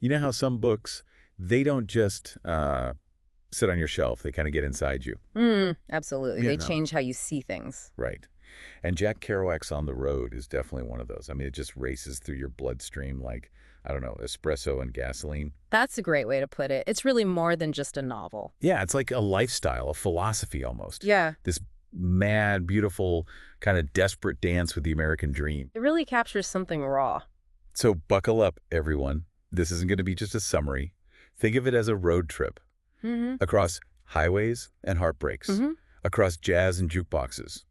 You know how some books, they don't just sit on your shelf. They kind of get inside you. Absolutely. You They know. change how you see things. Right. And Jack Kerouac's On the Road is definitely one of those. I mean, it just races through your bloodstream like, I don't know, espresso and gasoline. That's a great way to put it. It's really more than just a novel. Yeah, it's like a lifestyle, a philosophy almost. Yeah. This mad, beautiful, kind of desperate dance with the American dream. It really captures something raw. So buckle up, everyone. This isn't going to be just a summary. Think of it as a road trip Mm-hmm. across highways and heartbreaks, Mm-hmm. across jazz and jukeboxes,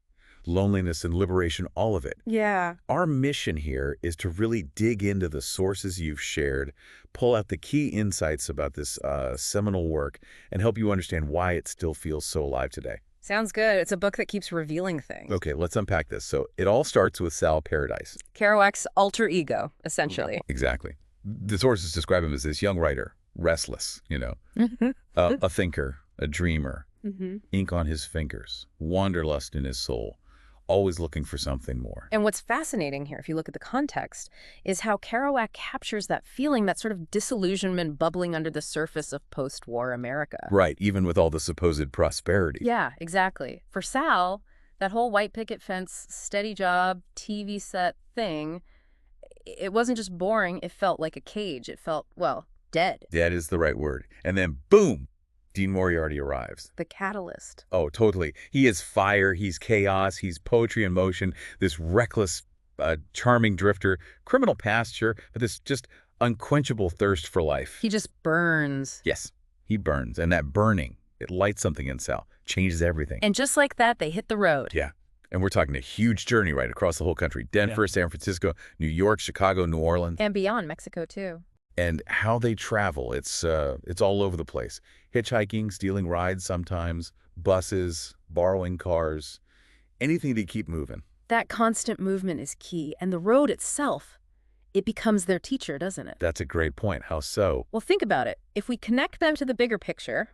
loneliness and liberation, all of it. Yeah. Our mission here is to really dig into the sources you've shared, pull out the key insights about this seminal work, and help you understand why it still feels so alive today. Sounds good. It's a book that keeps revealing things. Okay, let's unpack this. So it all starts with Sal Paradise. Kerouac's alter ego, essentially. Exactly. The sources describe him as this young writer, restless, a thinker, a dreamer, ink on his fingers, wanderlust in his soul, always looking for something more. And what's fascinating here, if you look at the context, is how Kerouac captures that feeling, that sort of disillusionment bubbling under the surface of post-war America. Right, even with all the supposed prosperity. Yeah, exactly. For Sal, that whole white picket fence, steady job, TV set thing, it wasn't just boring, it felt like a cage. It felt, well, dead. That is the right word. And then, boom, Dean Moriarty arrives. The catalyst. Oh, totally. He is fire, he's chaos, he's poetry in motion, this reckless, charming drifter, criminal pasture, but this just unquenchable thirst for life. He just burns. Yes, he burns. And that burning, it lights something in Sal, changes everything. And just like that, they hit the road. Yeah. And we're talking a huge journey right across the whole country. Denver, San Francisco, New York, Chicago, New Orleans. And beyond, Mexico, too. And how they travel, it's all over the place. Hitchhiking, stealing rides sometimes, buses, borrowing cars, anything to keep moving. That constant movement is key. And the road itself, it becomes their teacher, doesn't it? That's a great point. How so? Well, think about it. If we connect them to the bigger picture,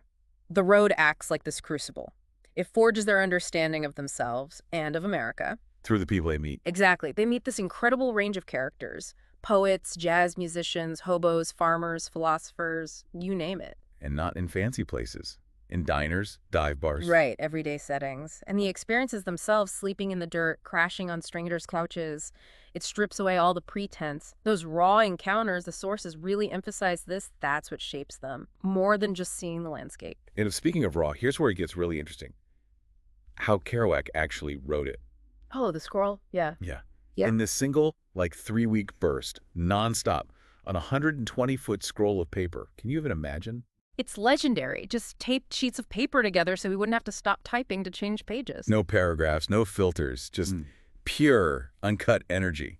the road acts like this crucible. It forges their understanding of themselves and of America. Through the people they meet. Exactly. They meet this incredible range of characters. Poets, jazz musicians, hobos, farmers, philosophers, you name it. And not in fancy places. In diners, dive bars. Right, everyday settings. And the experiences themselves, sleeping in the dirt, crashing on strangers' couches, it strips away all the pretense. Those raw encounters, the sources really emphasize this. That's what shapes them, more than just seeing the landscape. And speaking of raw, here's where it gets really interesting. How Kerouac actually wrote it. Oh, the scroll? Yeah. Yeah. Yeah. In this single, 3-week burst, nonstop, on a 120-foot scroll of paper. Can you even imagine? It's legendary. Just taped sheets of paper together so we wouldn't have to stop typing to change pages. No paragraphs, no filters, just pure, uncut energy.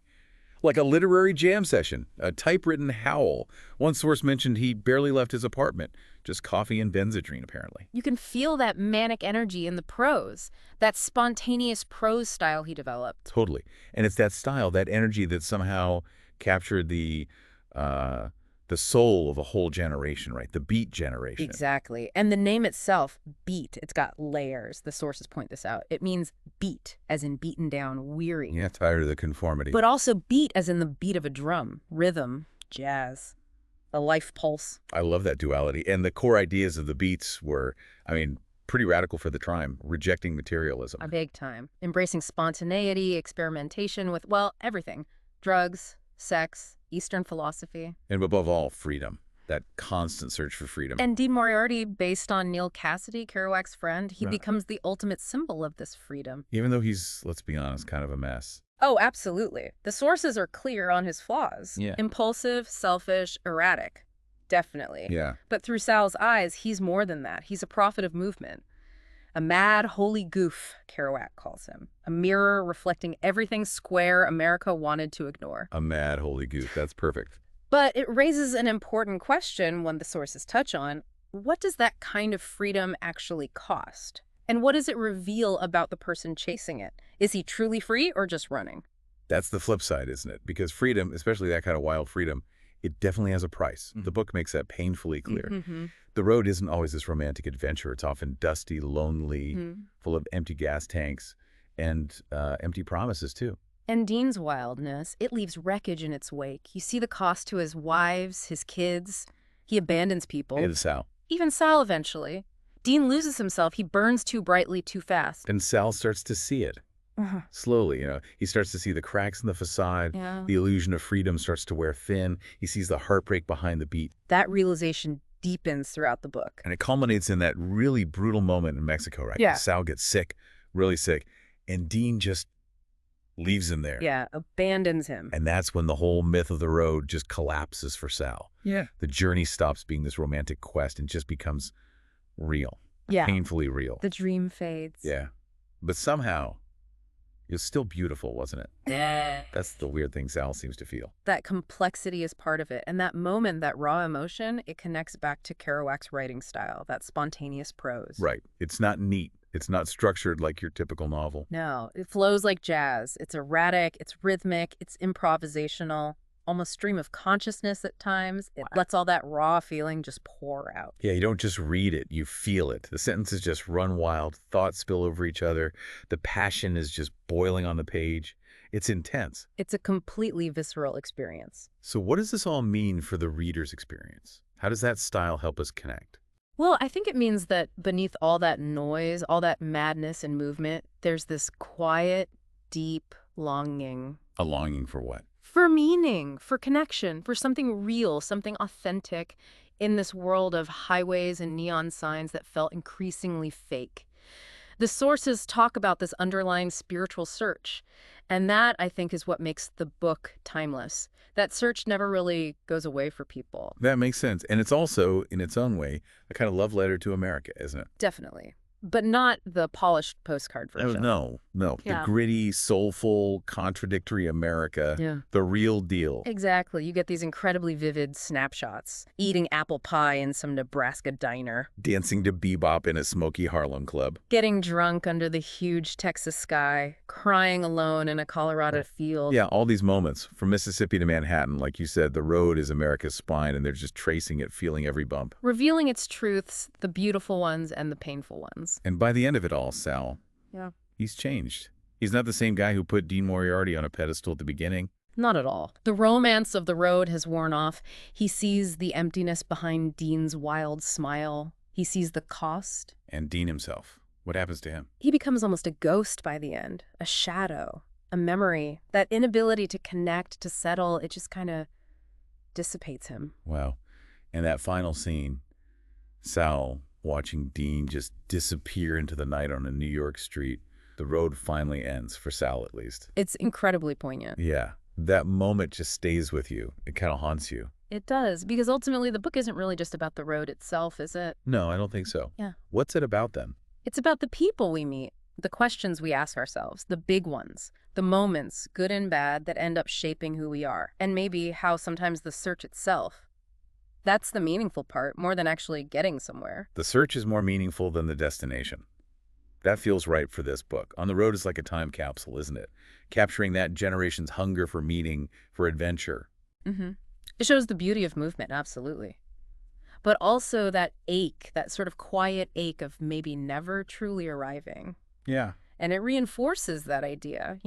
Like a literary jam session, a typewritten howl. One source mentioned he barely left his apartment, just coffee and Benzedrine, apparently. You can feel that manic energy in the prose, that spontaneous prose style he developed. Totally. And it's that style, that energy that somehow captured the soul of a whole generation, right? The beat generation. Exactly. And the name itself, beat, it's got layers. The sources point this out. It means beat, as in beaten down, weary. Yeah, tired of the conformity. But also beat, as in the beat of a drum, rhythm, jazz, a life pulse. I love that duality. And the core ideas of the beats were, pretty radical for the time, rejecting materialism. A big time. Embracing spontaneity, experimentation with, well, everything. Drugs, sex, Eastern philosophy. And above all, freedom. That constant search for freedom. And Dean Moriarty, based on Neil Cassidy, Kerouac's friend, he becomes the ultimate symbol of this freedom. Even though he's, let's be honest, kind of a mess. Oh, absolutely. The sources are clear on his flaws. Yeah. Impulsive, selfish, erratic. Definitely. Yeah. But through Sal's eyes, he's more than that. He's a prophet of movement. A mad, holy goof, Kerouac calls him. A mirror reflecting everything square America wanted to ignore. A mad holy goof. That's perfect. But it raises an important question when the sources touch on, what does that kind of freedom actually cost? And what does it reveal about the person chasing it? Is he truly free or just running? That's the flip side, isn't it? Because freedom, especially that kind of wild freedom, it definitely has a price. The book makes that painfully clear. The road isn't always this romantic adventure. It's often dusty, lonely, full of empty gas tanks and empty promises, too. And Dean's wildness, it leaves wreckage in its wake. You see the cost to his wives, his kids. He abandons people. And Sal. Even Sal eventually. Dean loses himself. He burns too brightly, too fast. And Sal starts to see it. Slowly, he starts to see the cracks in the facade. Yeah. The illusion of freedom starts to wear thin. He sees the heartbreak behind the beat. That realization deepens throughout the book. And it culminates in that really brutal moment in Mexico, right? Yeah. Sal gets sick, really sick, and Dean just leaves him there. Yeah, abandons him. And that's when the whole myth of the road just collapses for Sal. Yeah. The journey stops being this romantic quest and just becomes real. Yeah. Painfully real. The dream fades. Yeah. But somehow, it was still beautiful, wasn't it? Yeah. That's the weird thing Sal seems to feel. That complexity is part of it. And that moment, that raw emotion, it connects back to Kerouac's writing style, that spontaneous prose. Right. It's not neat. It's not structured like your typical novel. No, it flows like jazz. It's erratic, it's rhythmic, it's improvisational, almost stream of consciousness at times. It lets all that raw feeling just pour out. Yeah, you don't just read it, you feel it. The sentences just run wild, thoughts spill over each other, the passion is just boiling on the page. It's intense. It's a completely visceral experience. So what does this all mean for the reader's experience? How does that style help us connect? Well, I think it means that beneath all that noise, all that madness and movement, there's this quiet, deep longing. A longing for what? For meaning, for connection, for something real, something authentic in this world of highways and neon signs that felt increasingly fake. The sources talk about this underlying spiritual search, and that, I think, is what makes the book timeless. That search never really goes away for people. That makes sense. And it's also, in its own way, a kind of love letter to America, isn't it? Definitely. But not the polished postcard version. No. Yeah. The gritty, soulful, contradictory America. Yeah. The real deal. Exactly. You get these incredibly vivid snapshots. Eating apple pie in some Nebraska diner. Dancing to bebop in a smoky Harlem club. Getting drunk under the huge Texas sky. Crying alone in a Colorado field. Yeah, all these moments. From Mississippi to Manhattan, like you said, the road is America's spine, and they're just tracing it, feeling every bump. Revealing its truths, the beautiful ones and the painful ones. And by the end of it all, Sal, Yeah. he's changed. He's not the same guy who put Dean Moriarty on a pedestal at the beginning. Not at all. The romance of the road has worn off. He sees the emptiness behind Dean's wild smile. He sees the cost. And Dean himself, what happens to him? He becomes almost a ghost by the end, a shadow, a memory. That inability to connect, to settle, it just kind of dissipates him. Wow. And that final scene, Sal watching Dean just disappear into the night on a New York street. The road finally ends, for Sal at least. It's incredibly poignant. Yeah. That moment just stays with you. It kind of haunts you. It does, because ultimately the book isn't really just about the road itself, is it? No, I don't think so. Yeah. What's it about then? It's about the people we meet, the questions we ask ourselves, the big ones, the moments, good and bad, that end up shaping who we are, and maybe how sometimes the search itself. That's the meaningful part, more than actually getting somewhere. The search is more meaningful than the destination. That feels right for this book. On the Road is like a time capsule, isn't it? Capturing that generation's hunger for meaning, for adventure. Mm-hmm. It shows the beauty of movement, absolutely. But also that ache, that sort of quiet ache of maybe never truly arriving. Yeah. And it reinforces that idea,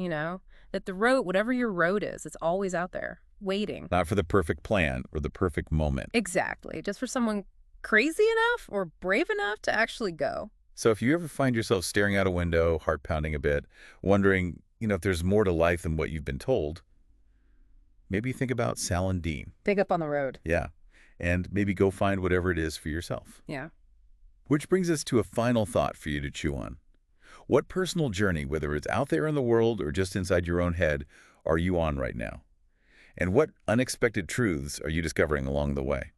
that the road, whatever your road is, it's always out there, waiting. Not for the perfect plan or the perfect moment. Exactly. Just for someone crazy enough or brave enough to actually go. So if you ever find yourself staring out a window, heart pounding a bit, wondering, if there's more to life than what you've been told, maybe think about Sal and Dean. Big up on the road. Yeah. And maybe go find whatever it is for yourself. Yeah. Which brings us to a final thought for you to chew on. What personal journey, whether it's out there in the world or just inside your own head, are you on right now? And what unexpected truths are you discovering along the way?